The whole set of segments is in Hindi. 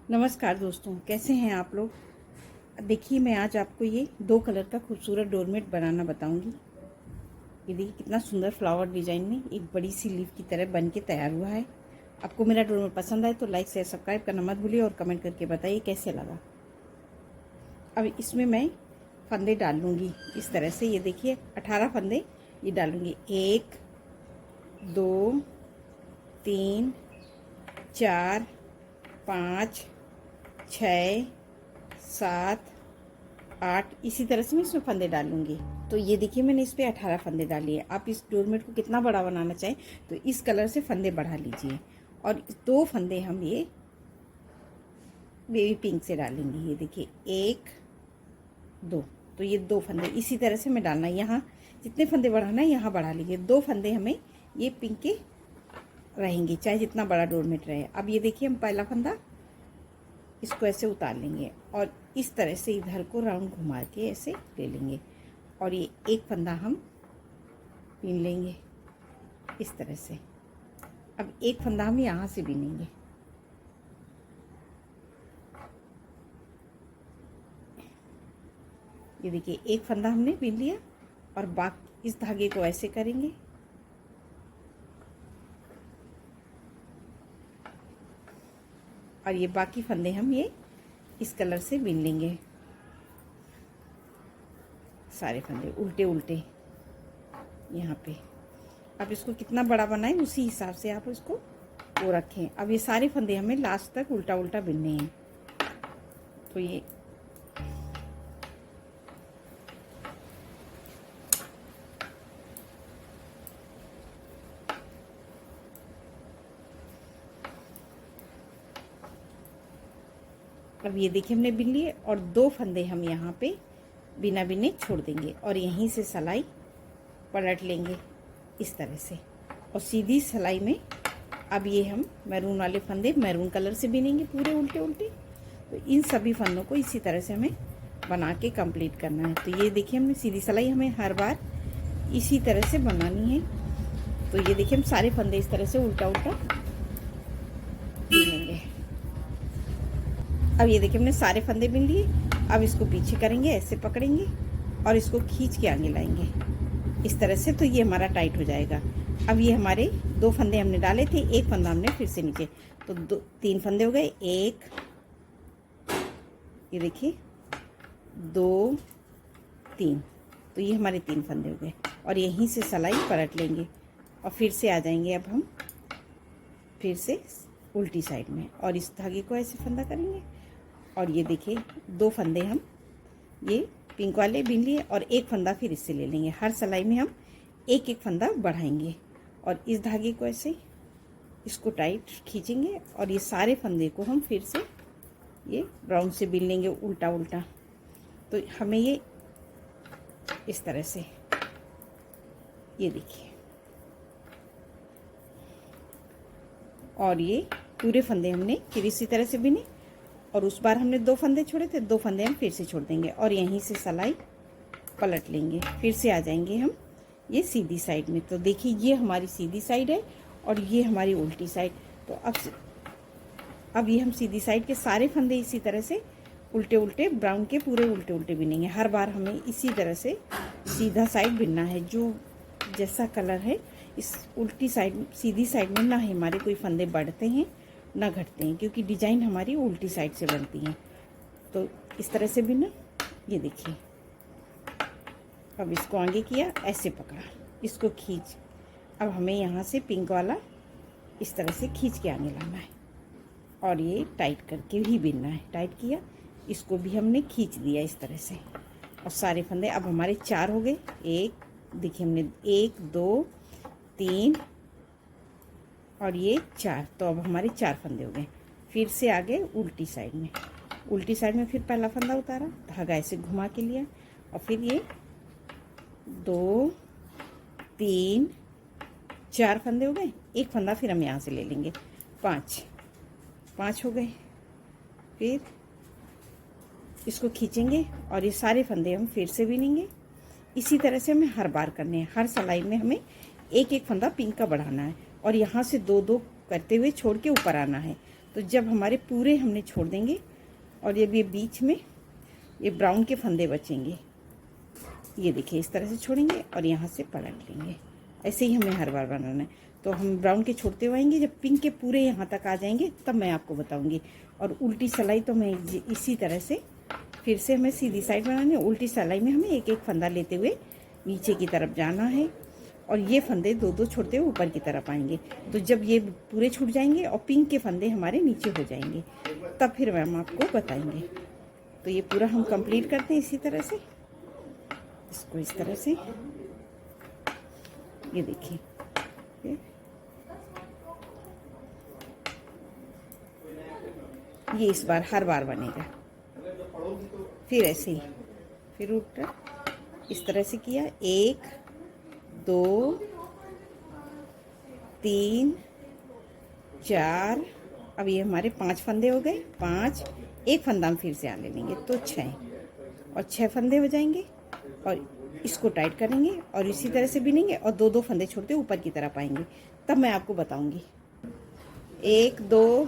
नमस्कार दोस्तों, कैसे हैं आप लोग। देखिए, मैं आज आपको ये 2 कलर का खूबसूरत डोरमेट बनाना बताऊंगी। ये देखिए कितना सुंदर फ्लावर डिजाइन में एक बड़ी सी लीफ की तरह बन के तैयार हुआ है। आपको मेरा डोरमेट पसंद आए तो लाइक शेयर सब्सक्राइब करना मत भूलिए और कमेंट करके बताइए कैसे लगा। अब इसमें मैं फंदे डाल लूँगी इस तरह से। ये देखिए 18 फंदे ये डालूँगी। 1 2 3 4 5 6 7 8 इसी तरह से मैं इसमें फंदे डालूंगी। तो ये देखिए मैंने इस पर 18 फंदे डाली है। आप इस डोरमेट को कितना बड़ा बनाना चाहें तो इस कलर से फंदे बढ़ा लीजिए। और 2 फंदे हम ये बेबी पिंक से डालेंगे। ये देखिए 1 2, तो ये 2 फंदे इसी तरह से मैं डालना है। यहाँ जितने फंदे बढ़ाना है यहाँ बढ़ा लीजिए। 2 फंदे हमें ये पिंक के रहेंगे, चाहे जितना बड़ा डोरमेट रहे। अब ये देखिए हम पहला फंदा इसको ऐसे उतार लेंगे और इस तरह से इधर को राउंड घुमा के ऐसे ले लेंगे। और ये एक फंदा हम बीन लेंगे इस तरह से। अब एक फंदा हम यहाँ से बीनेंगे। ये देखिए एक फंदा हमने बीन लिया और बाकी इस धागे को ऐसे करेंगे और ये बाकी फंदे हम ये इस कलर से बीन लेंगे। सारे फंदे उल्टे उल्टे यहाँ पे। अब इसको कितना बड़ा बनाएं उसी हिसाब से आप इसको वो रखें। अब ये सारे फंदे हमें लास्ट तक उल्टा उल्टा बीनने हैं। तो ये अब ये देखिए हमने बीन लिए और 2 फंदे हम यहाँ पे बिना बिने छोड़ देंगे और यहीं से सिलाई पलट लेंगे इस तरह से। और सीधी सिलाई में अब ये हम मैरून वाले फंदे मैरून कलर से बिनेंगे पूरे उल्टे उल्टे। तो इन सभी फंदों को इसी तरह से हमें बना के कंप्लीट करना है। तो ये देखिए हमने सीधी सिलाई हमें हर बार इसी तरह से बनानी है। तो ये देखिए हम सारे फंदे इस तरह से उल्टा उल्टा बिनेंगे। अब ये देखिए हमने सारे फंदे बिन लिए। अब इसको पीछे करेंगे, ऐसे पकड़ेंगे और इसको खींच के आगे लाएंगे इस तरह से। तो ये हमारा टाइट हो जाएगा। अब ये हमारे 2 फंदे हमने डाले थे, एक फंदा हमने फिर से नीचे, तो 3 फंदे हो गए। 1 ये देखिए 2 3, तो ये हमारे 3 फंदे हो गए। और यहीं से सिलाई पलट लेंगे और फिर से आ जाएंगे अब हम फिर से उल्टी साइड में और इस धागे को ऐसे फंदा करेंगे। और ये देखिए 2 फंदे हम ये पिंक वाले बीन लिए और एक फंदा फिर इससे ले लेंगे। हर सिलाई में हम एक एक फंदा बढ़ाएंगे और इस धागे को ऐसे इसको टाइट खींचेंगे और ये सारे फंदे को हम फिर से ये राउंड से बीन लेंगे उल्टा उल्टा। तो हमें ये इस तरह से ये देखिए। और ये पूरे फंदे हमने फिर इसी तरह से बिने और उस बार हमने 2 फंदे छोड़े थे, 2 फंदे हम फिर से छोड़ देंगे और यहीं से सिलाई पलट लेंगे। फिर से आ जाएंगे हम ये सीधी साइड में। तो देखिए ये हमारी सीधी साइड है और ये हमारी उल्टी साइड। तो अब ये हम सीधी साइड के सारे फंदे इसी तरह से उल्टे उल्टे ब्राउन के पूरे उल्टे उल्टे बिनेंगे। हर बार हमें इसी तरह से सीधा साइड बिनना है। जो जैसा कलर है इस उल्टी साइड सीधी साइड में ना हमारे कोई फंदे बढ़ते हैं ना घटते हैं, क्योंकि डिजाइन हमारी उल्टी साइड से बनती है। तो इस तरह से बिना ये देखिए। अब इसको आगे किया, ऐसे पकड़ा, इसको खींच। अब हमें यहाँ से पिंक वाला इस तरह से खींच के आगे लाना है और ये टाइट करके ही बिनना है। टाइट किया, इसको भी हमने खींच दिया इस तरह से और सारे फंदे अब हमारे 4 हो गए। एक देखिए हमने 1 2 3 और ये 4, तो अब हमारे 4 फंदे हो गए। फिर से आगे उल्टी साइड में, उल्टी साइड में फिर पहला फंदा उतारा, धागा ऐसे घुमा के लिया और फिर ये 2 3 4 फंदे हो गए। एक फंदा फिर हम यहाँ से ले लेंगे, 5 हो गए। फिर इसको खींचेंगे और ये सारे फंदे हम फिर से बिनेंगे। इसी तरह से हमें हर बार करने हैं। हर सिलाई में हमें एक एक फंदा पिंक का बढ़ाना है और यहाँ से 2 2 करते हुए छोड़ के ऊपर आना है। तो तो जब हमारे पूरे हमने छोड़ देंगे और ये बीच में ये ब्राउन के फंदे बचेंगे, ये देखिए इस तरह से छोड़ेंगे और यहाँ से पलट लेंगे। ऐसे ही हमें हर बार बनाना है। तो हम ब्राउन के छोड़ते हुए आएंगे, जब पिंक के पूरे यहाँ तक आ जाएंगे तब मैं आपको बताऊंगी। और उल्टी सिलाई तो मैं इसी तरह से फिर से हमें सीधी साइड बनानी है। उल्टी सिलाई में हमें एक एक फंदा लेते हुए नीचे की तरफ जाना है और ये फंदे दो दो छोड़ते हुए ऊपर की तरफ आएंगे। तो जब ये पूरे छूट जाएंगे और पिंक के फंदे हमारे नीचे हो जाएंगे तब फिर मैम आपको बताएंगे। तो ये पूरा हम कंप्लीट करते हैं इसी तरह से, इसको इस तरह से, ये देखिए ये इस बार हर बार बनेगा। फिर ऐसे ही फिर ऊपर इस तरह से किया, 1 2 3 4, अब ये हमारे 5 फंदे हो गए, 5, एक फंदा हम फिर से आने लेंगे तो 6 और 6 फंदे हो जाएंगे और इसको टाइट करेंगे और इसी तरह से बिनेंगे और दो दो फंदे छोड़ते ऊपर की तरफ आएंगे। तब मैं आपको बताऊंगी। 1 2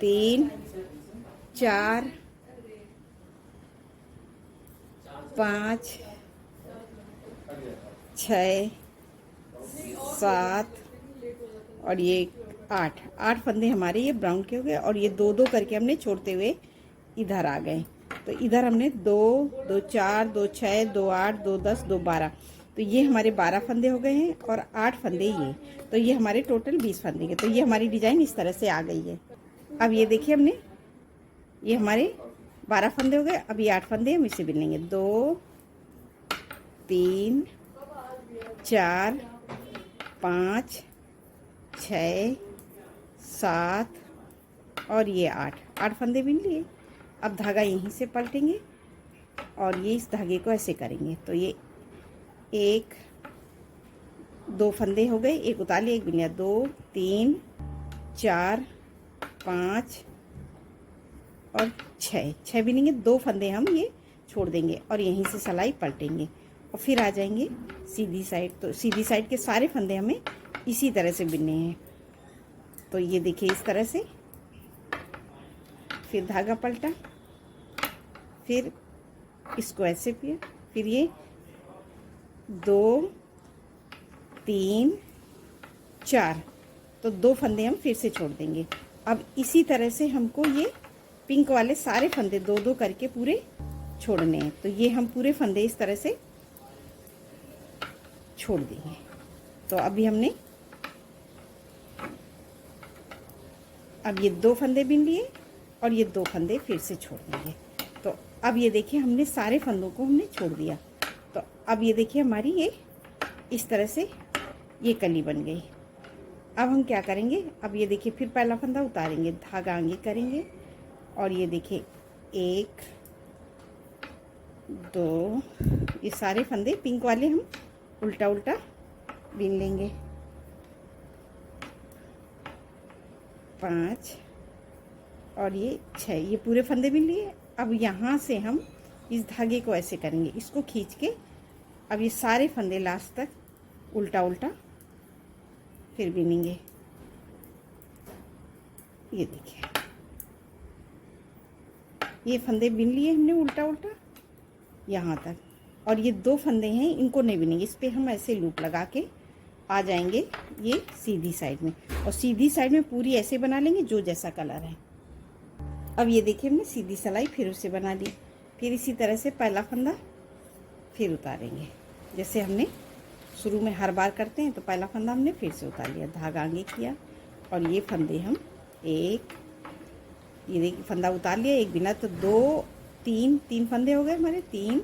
3 4 5 6 7 और ये 8 फंदे हमारे ये ब्राउन के हो गए और ये दो दो करके हमने छोड़ते हुए इधर आ गए। तो इधर हमने 2 2 4 2 6 2 8 2 10 2 12, तो ये हमारे 12 फंदे हो गए हैं और 8 फंदे ये, तो ये हमारे टोटल 20 फंदे के। तो ये हमारी डिजाइन इस तरह से आ गई है। अब ये देखिए हमने ये हमारे 12 फंदे हो गए, अब ये 8 फंदे हम इसे बिन लेंगे। 2 3 4 5 6 7 और ये 8 फंदे बिन लिए। अब धागा यहीं से पलटेंगे और ये इस धागे को ऐसे करेंगे। तो ये 1 2 फंदे हो गए, एक उतार लिया, एक बिन लिया, 2 3 4 5 और 6 बिनेंगे, 2 फंदे हम ये छोड़ देंगे और यहीं से सिलाई पलटेंगे और फिर आ जाएंगे सीधी साइड। तो सीधी साइड के सारे फंदे हमें इसी तरह से बिनने हैं। तो ये देखिए इस तरह से, फिर धागा पलटा, फिर इसको ऐसे किया, फिर ये 2 3 4, तो 2 फंदे हम फिर से छोड़ देंगे। अब इसी तरह से हमको ये पिंक वाले सारे फंदे दो दो करके पूरे छोड़ने हैं। तो ये हम पूरे फंदे इस तरह से छोड़ देंगे। तो अभी हमने अब ये 2 फंदे बिन लिए और ये 2 फंदे फिर से छोड़ देंगे। तो अब ये देखिए हमने सारे फंदों को हमने छोड़ दिया। तो अब ये देखिए हमारी ये इस तरह से ये कली बन गई। अब हम क्या करेंगे, अब ये देखिए फिर पहला फंदा उतारेंगे, धागा आगे करेंगे और ये देखिए 1 2, ये सारे फंदे पिंक वाले हम उल्टा उल्टा बिन लेंगे, 5 और ये 6, ये पूरे फंदे बिन लिए। अब यहाँ से हम इस धागे को ऐसे करेंगे, इसको खींच के अब ये सारे फंदे लास्ट तक उल्टा उल्टा फिर बिनेंगे। ये देखिए ये फंदे बिन लिए हमने उल्टा उल्टा यहाँ तक, और ये 2 फंदे हैं इनको नहीं बिनेंगे, इस पे हम ऐसे लूप लगा के आ जाएंगे ये सीधी साइड में, और सीधी साइड में पूरी ऐसे बना लेंगे जो जैसा कलर है। अब ये देखिए हमने सीधी सिलाई फिर उसे बना ली। फिर इसी तरह से पहला फंदा फिर उतारेंगे, जैसे हमने शुरू में हर बार करते हैं। तो पहला फंदा हमने फिर से उतार लिया, धागा आगे किया और ये फंदे हम ये देखिए फंदा उतार लिया, एक बिना, तो 2 3 फंदे हो गए हमारे, 3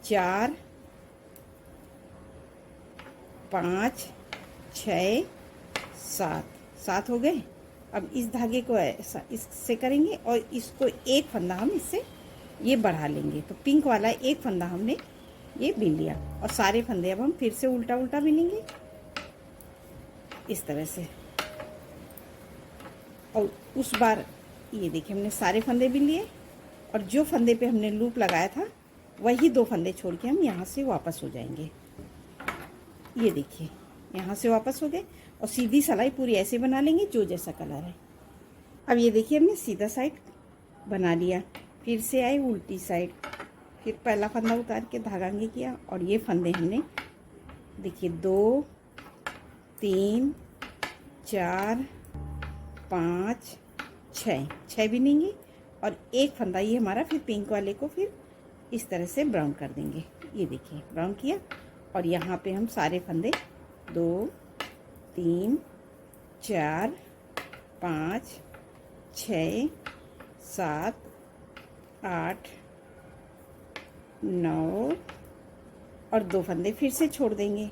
4 5 6 7 हो गए। अब इस धागे को ऐसा इससे करेंगे और इसको एक फंदा हम इससे ये बढ़ा लेंगे। तो पिंक वाला एक फंदा हमने ये बिन लिया और सारे फंदे अब हम फिर से उल्टा उल्टा बिनेंगे इस तरह से। और उस बार ये देखिए हमने सारे फंदे बिन लिए और जो फंदे पे हमने लूप लगाया था वही 2 फंदे छोड़ के हम यहाँ से वापस हो जाएंगे। ये देखिए यहाँ से वापस हो गए और सीधी सिलाई पूरी ऐसे बना लेंगे जो जैसा कलर है। अब ये देखिए हमने सीधा साइड बना लिया, फिर से आए उल्टी साइड, फिर पहला फंदा उतार के धागा आगे किया और ये फंदे हमने देखिए 2 3 4 5 6 बिनेंगे और एक फंदा ये हमारा फिर पिंक वाले को फिर इस तरह से ब्राउन कर देंगे। ये देखिए ब्राउन किया और यहाँ पे हम सारे फंदे 2 3 4 5 6 7 8 9 और 2 फंदे फिर से छोड़ देंगे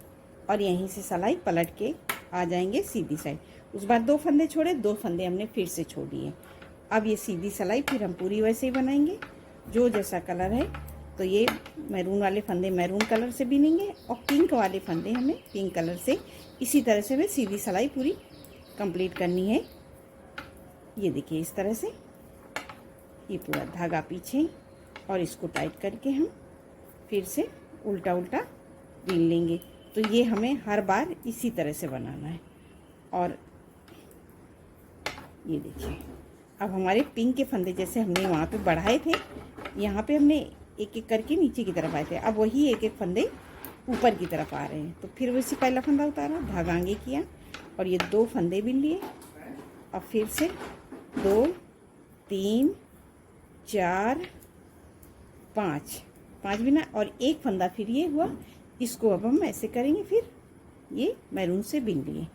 और यहीं से सिलाई पलट के आ जाएंगे सीधी साइड। उस बार 2 फंदे छोड़े, 2 फंदे हमने फिर से छोड़ दिए। अब ये सीधी सिलाई फिर हम पूरी वैसे ही बनाएंगे, जो जैसा कलर है। तो ये मैरून वाले फंदे मैरून कलर से बिनेंगे और पिंक वाले फंदे हमें पिंक कलर से, इसी तरह से हमें सीधी सिलाई पूरी कंप्लीट करनी है। ये देखिए इस तरह से ये पूरा धागा पीछे और इसको टाइट करके हम फिर से उल्टा उल्टा बीन लेंगे। तो ये हमें हर बार इसी तरह से बनाना है। और ये देखिए अब हमारे पिंक के फंदे जैसे हमने वहाँ पे बढ़ाए थे, यहाँ पे हमने एक एक करके नीचे की तरफ आए थे, अब वही एक एक फंदे ऊपर की तरफ आ रहे हैं। तो फिर वैसे पहला फंदा उतारा, धागा आगे किया और ये 2 फंदे बिन लिए। अब फिर से 2 3 4 5 बिना और एक फंदा फिर ये हुआ। इसको अब हम ऐसे करेंगे, फिर ये मैरून से बिन लिए।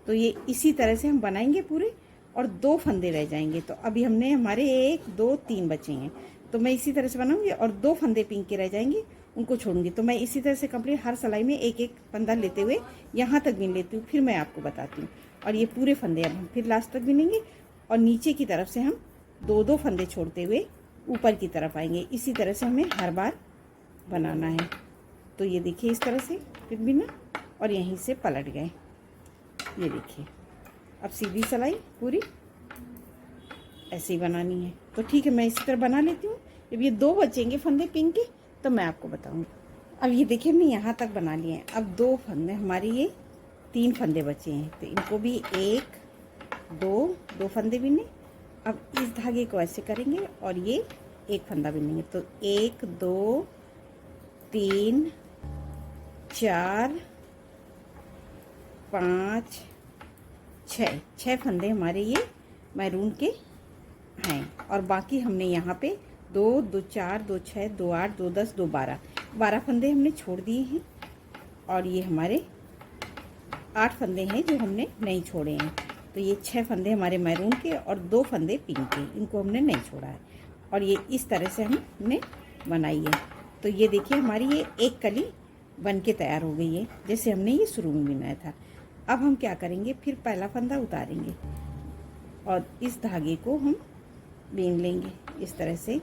तो ये इसी तरह से हम बनाएंगे पूरे और 2 फंदे रह जाएंगे। तो अभी हमने हमारे 1 2 3 बचे हैं, तो मैं इसी तरह से बनाऊंगी और 2 फंदे पिंक के रह जाएंगे, उनको छोड़ूंगी। तो मैं इसी तरह से कंप्लीट हर सिलाई में एक एक फंदा लेते हुए यहाँ तक बिन लेती हूँ, फिर मैं आपको बताती हूँ। और ये पूरे फंदे अब हम फिर लास्ट तक बिनेंगे और नीचे की तरफ से हम 2 फंदे छोड़ते हुए ऊपर की तरफ आएंगे। इसी तरह से हमें हर बार बनाना है। तो ये देखिए इस तरह से फिर बिना और यहीं से पलट गए। ये देखिए अब सीधी सिलाई पूरी ऐसे ही बनानी है। तो ठीक है, मैं इसी तरह बना लेती हूँ। जब ये 2 बचेंगे फंदे पिंक के तो मैं आपको बताऊँगी। अब ये देखिए हमने यहाँ तक बना लिए हैं। अब 2 फंदे हमारे ये 3 फंदे बचे हैं, तो इनको भी 1 2 फंदे बिने। अब इस धागे को ऐसे करेंगे और ये एक फंदा बिनेंगे। तो 1 2 3 4 5 6 फंदे हमारे ये मैरून के हैं और बाकी हमने यहाँ पे 2 2 4 2 6 2 8 2 10 2 12 फंदे हमने छोड़ दिए हैं और ये हमारे 8 फंदे हैं जो हमने नहीं छोड़े हैं। तो ये 6 फंदे हमारे मैरून के और 2 फंदे पिंक के, इनको हमने नहीं छोड़ा है। और ये इस तरह से हमने बनाई है। तो ये देखिए हमारी ये एक कली बन के तैयार हो गई है, जैसे हमने ये शुरू में बनाया था। अब हम क्या करेंगे, फिर पहला फंदा उतारेंगे और इस धागे को हम बीन लेंगे इस तरह से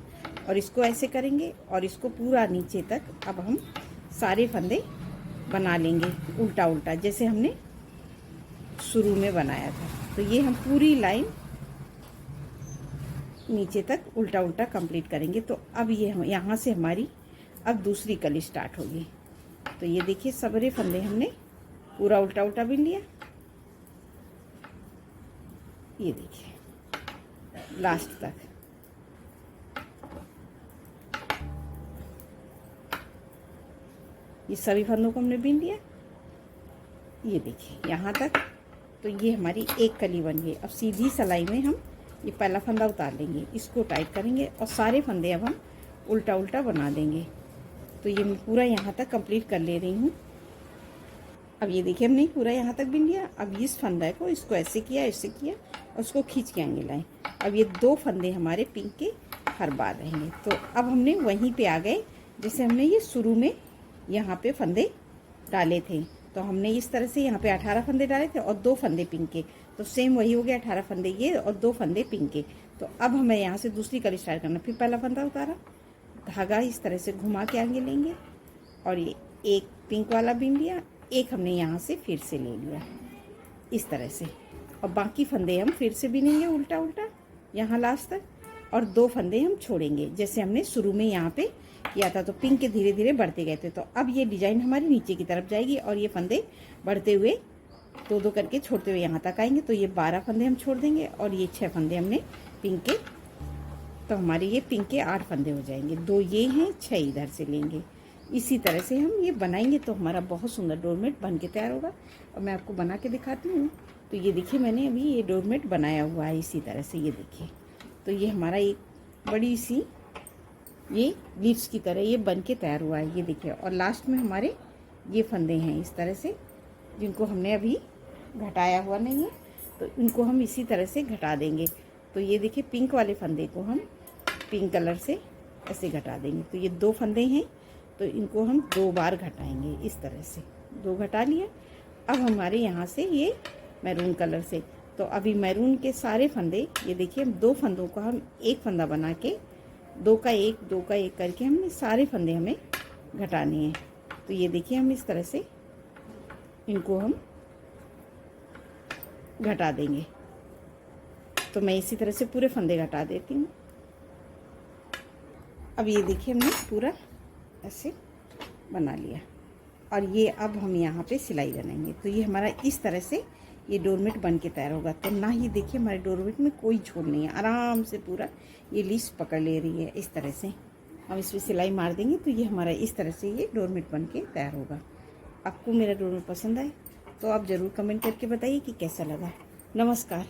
और इसको ऐसे करेंगे और इसको पूरा नीचे तक अब हम सारे फंदे बना लेंगे उल्टा उल्टा, जैसे हमने शुरू में बनाया था। तो ये हम पूरी लाइन नीचे तक उल्टा उल्टा कंप्लीट करेंगे। तो अब ये हम यहाँ से हमारी अब दूसरी कली स्टार्ट होगी। तो ये देखिए सबरे फंदे हमने पूरा उल्टा उल्टा बिन लिया। ये देखिए लास्ट तक ये सभी फंदों को हमने बिन लिया। ये देखिए यहाँ तक। तो ये हमारी एक कली बन गई। अब सीधी सिलाई में हम ये पहला फंदा उतार लेंगे, इसको टाइट करेंगे और सारे फंदे अब हम उल्टा उल्टा बना देंगे। तो ये मैं पूरा यहाँ तक कंप्लीट कर ले रही हूँ। अब ये देखिए हमने पूरा यहाँ तक बिन लिया। अब इस फंदे को इसको ऐसे किया और उसको खींच के आगे लाएं। अब ये 2 फंदे हमारे पिंक के हर बार रहेंगे। तो अब हमने वहीं पे आ गए जैसे हमने ये शुरू में यहाँ पे फंदे डाले थे। तो हमने इस तरह से यहाँ पे 18 फंदे डाले थे और 2 फंदे पिंक के। तो सेम वही हो गया, 18 फंदे ये और 2 फंदे पिंक के। तो अब हमें यहाँ से दूसरी कली स्टार्ट करना। फिर पहला फंदा उतारा, धागा इस तरह से घुमा के आगे लेंगे और ये एक पिंक वाला बिन लिया, एक हमने यहाँ से फिर से ले लिया इस तरह से। और बाकी फंदे हम फिर से बिनेंगे उल्टा उल्टा यहाँ लास्ट तक और 2 फंदे हम छोड़ेंगे जैसे हमने शुरू में यहाँ पे किया था। तो पिंक के धीरे धीरे बढ़ते गए थे। तो अब ये डिजाइन हमारी नीचे की तरफ जाएगी और ये फंदे बढ़ते हुए दो दो करके छोड़ते हुए यहाँ तक आएंगे। तो ये 12 फंदे हम छोड़ देंगे और ये 6 फंदे हमने पिंक के, तो हमारे ये पिंक के 8 फंदे हो जाएंगे। 2 ये हैं, 6 इधर से लेंगे। इसी तरह से हम ये बनाएंगे तो हमारा बहुत सुंदर डोरमेट बन के तैयार होगा। और मैं आपको बना के दिखाती हूँ। तो ये देखिए मैंने अभी ये डोरमेट बनाया हुआ है इसी तरह से, ये देखिए। तो ये हमारा एक बड़ी सी ये लीव्स की तरह ये बन के तैयार हुआ है, ये देखिए। और लास्ट में हमारे ये फंदे हैं इस तरह से, जिनको हमने अभी घटाया हुआ नहीं है, तो इनको हम इसी तरह से घटा देंगे। तो ये देखिए पिंक वाले फंदे को हम पिंक कलर से ऐसे घटा देंगे। तो ये 2 फंदे हैं, तो इनको हम 2 बार घटाएंगे इस तरह से। 2 घटा लिया। अब हमारे यहाँ से ये मैरून कलर से, तो अभी मैरून के सारे फंदे, ये देखिए 2 फंदों का हम एक फंदा बना के 2 का 1 2 का 1 करके हमने सारे फंदे हमें घटाने हैं। तो ये देखिए हम इस तरह से इनको हम घटा देंगे। तो मैं इसी तरह से पूरे फंदे घटा देती हूँ। अब ये देखिए हमने पूरा ऐसे बना लिया। और ये अब हम यहाँ पे सिलाई बनाएंगे। तो ये हमारा इस तरह से ये डोरमेट बन के तैयार होगा। तो ना ही देखिए हमारे डोरमेट में कोई छोड़ नहीं है, आराम से पूरा ये लीस पकड़ ले रही है। इस तरह से हम इसमें सिलाई मार देंगे तो ये हमारा इस तरह से ये डोरमेट बन के तैयार होगा। आपको मेरा डोरमेट पसंद आए तो आप ज़रूर कमेंट करके बताइए कि कैसा लगा। नमस्कार।